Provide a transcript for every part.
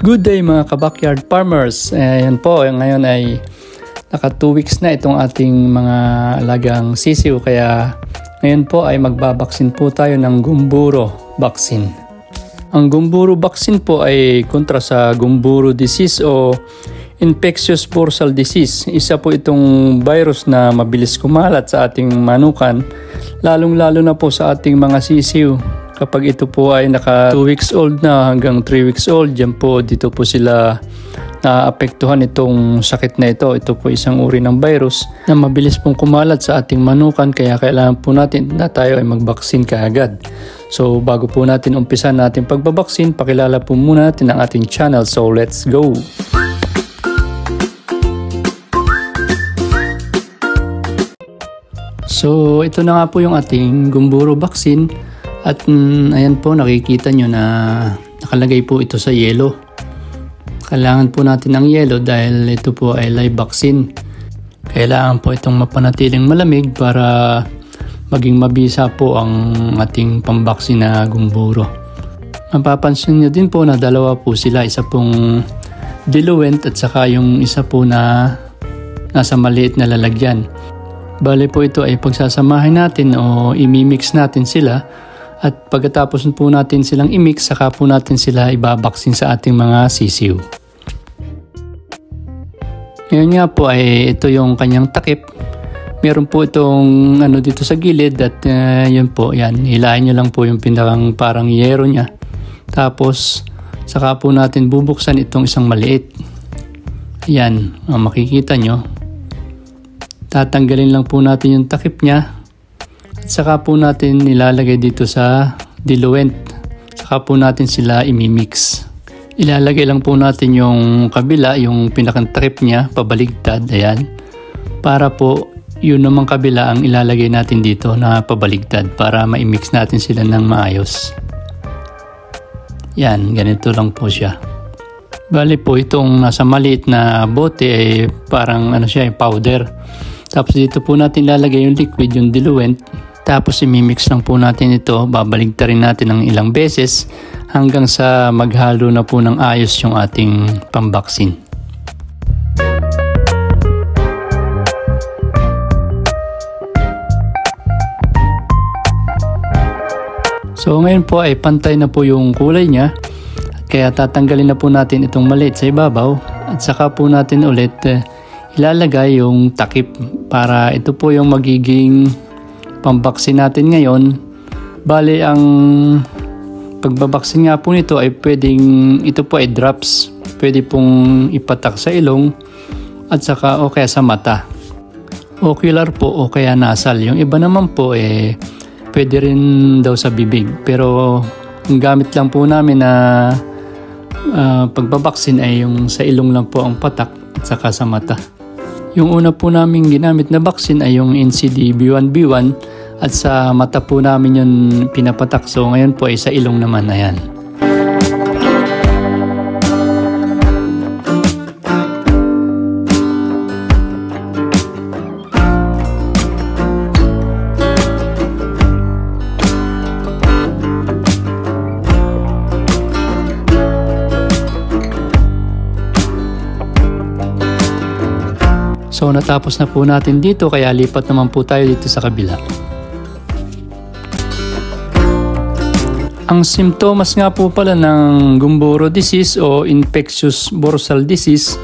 Good day mga ka-backyard farmers. Ayan po, ngayon ay naka 2 weeks na itong ating mga alagang sisiw. Kaya ngayon po ay magbabaksin po tayo ng Gumboro vaccine. Ang Gumboro vaccine po ay kontra sa Gumboro disease o infectious bursal disease. Isa po itong virus na mabilis kumalat sa ating manukan, lalong-lalo na po sa ating mga sisiw. Kapag ito po ay naka 2 weeks old na hanggang 3 weeks old, dyan po dito po sila naapektuhan itong sakit na ito. Ito po isang uri ng virus na mabilis pong kumalat sa ating manukan, kaya kailangan po natin na tayo ay magbaksin kaagad. So bago po natin umpisan natin pagbabaksin, pakilala po muna natin ang ating channel. So let's go! So ito na nga po yung ating Gumboro vaccine. At ayan po, nakikita nyo na nakalagay po ito sa yelo. Kailangan po natin ng yelo dahil ito po ay live vaccine. Kailangan po itong mapanatiling malamig para maging mabisa po ang ating pambaksin na Gumboro. Mapapansin nyo din po na dalawa po sila. Isa pong diluent at saka yung isa po na nasa maliit na lalagyan. Bale po ito ay pagsasamahin natin o imimix natin sila. At pagkatapos po natin silang i-mix, saka po natin sila ibabaksin sa ating mga sisiw. Ngayon nga po ay ito yung kanyang takip. Meron po itong dito sa gilid at yun po, yan. Hilahin nyo lang po yung pinakang parang yero niya. Tapos saka po natin bubuksan itong isang maliit. Yan, makikita nyo. Tatanggalin lang po natin yung takip niya. Saka po natin ilalagay dito sa diluent. Saka po natin sila imimix. Ilalagay lang po natin yung kabila, yung pinakang trip niya, pabaligtad. Ayan. Para po yun namang kabila ang ilalagay natin dito na pabaligtad para ma-mix natin sila ng maayos. Yan, ganito lang po siya. Bali po itong nasa maliit na bote ay parang siya, powder. Tapos dito po natin ilalagay yung liquid, yung diluent. Tapos imimix lang po natin ito, babaligtarin natin ng ilang beses hanggang sa maghalo na po ng ayos yung ating pambaksin. So ngayon po ay pantay na po yung kulay niya, kaya tatanggalin na po natin itong maliit sa ibabaw at saka po natin ulit ilalagay yung takip para ito po yung magiging pambaksin natin ngayon. Bali ang pagbabaksin nga po nito ay ito po ay drops. Pwede pong ipatak sa ilong at saka o kaya sa mata. Ocular po o kaya nasal. Yung iba naman po pwede rin daw sa bibig. Pero ang gamit lang po namin na pagbabaksin ay yung sa ilong lang po ang patak at saka sa mata. Yung una po namin ginamit na vaccine ay yung NCD B1B1 at sa mata po namin yun pinapatak. So ngayon po ay sa ilong naman. Ayan. So natapos na po natin dito, kaya lipat naman po tayo dito sa kabila. Ang simptomas nga po pala ng Gumboro disease o infectious bursal disease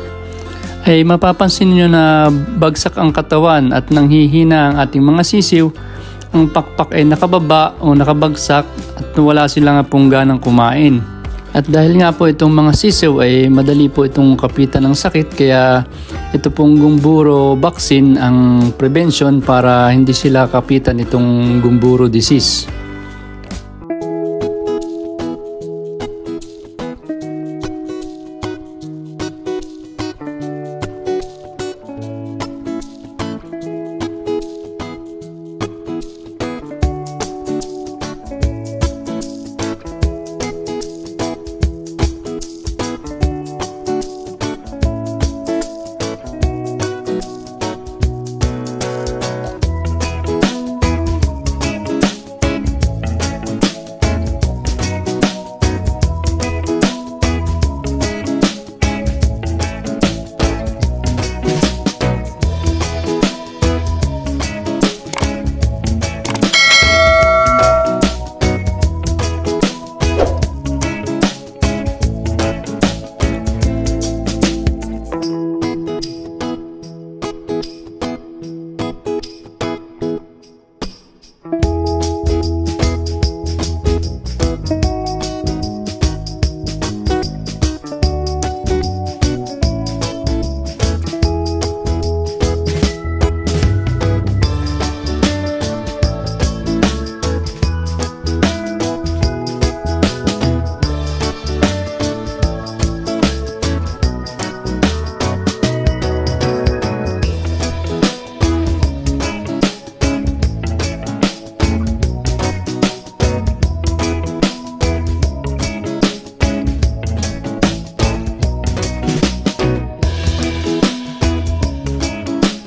ay mapapansin nyo na bagsak ang katawan at nanghihina ang ating mga sisiw. Ang pakpak ay nakababa o nakabagsak at wala sila nga pong ganang kumain. At dahil nga po itong mga sisiw ay madali po itong kapitan ng sakit, kaya ito pong Gumboro vaccine ang prevention para hindi sila kapitan itong Gumboro disease.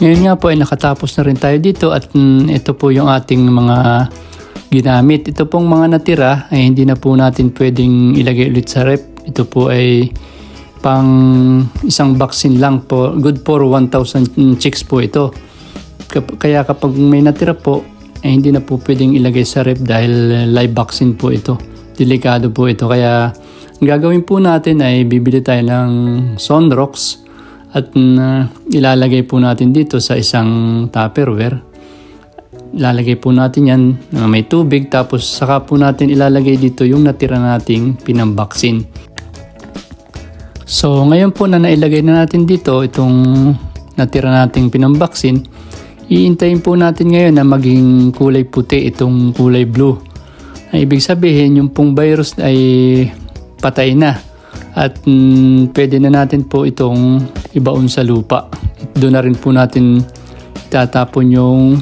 Ngayon nga po ay nakatapos na rin tayo dito at ito po yung ating mga ginamit. Ito pong mga natira ay hindi na po natin pwedeng ilagay ulit sa rep. Ito po ay pang isang vaccine lang po. Good for 1,000 chicks po ito. Kaya kapag may natira po, ay hindi na po pwedeng ilagay sa rep dahil live vaccine po ito. Delikado po ito. Kaya ang gagawin po natin ay bibili tayo ng Sonrox at ilalagay po natin dito sa isang Tupperware. Ilalagay po natin yan na may tubig, tapos saka po natin ilalagay dito yung natira nating pinambaksin. So ngayon po na nailagay na natin dito itong natira nating pinambaksin, iintayin po natin ngayon na maging kulay puti itong kulay blue. Ay, ibig sabihin yung pong virus ay patay na at pwede na natin po itong ibaon sa lupa. Doon na rin po natin itatapon yung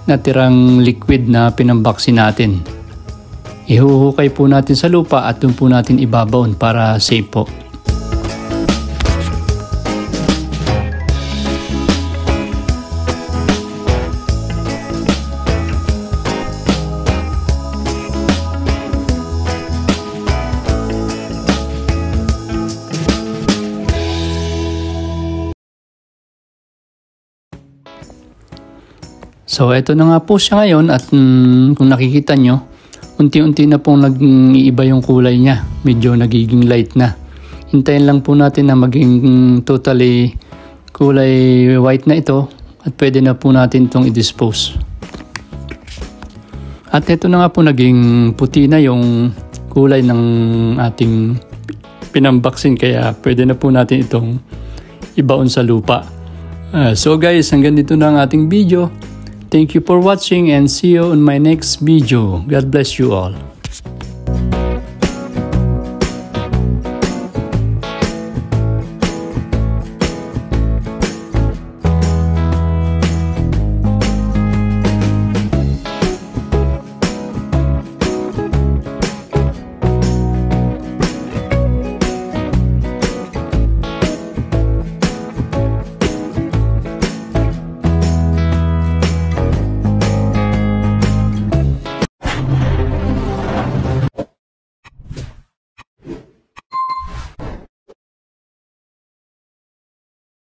natirang liquid na pinambaksin natin. Ihuhukay po natin sa lupa at doon po natin ibabaon para safe po. So ito na nga po siya ngayon at kung nakikita nyo, unti-unti na pong nag-iiba yung kulay niya. Medyo nagiging light na. Hintayin lang po natin na maging totally kulay white na ito at pwede na po natin itong i-dispose. At ito na nga po naging puti na yung kulay ng ating pinambaksin, kaya pwede na po natin itong ibaon sa lupa. So guys, hanggang dito na ang ating video. Thank you for watching and see you on my next video. God bless you all.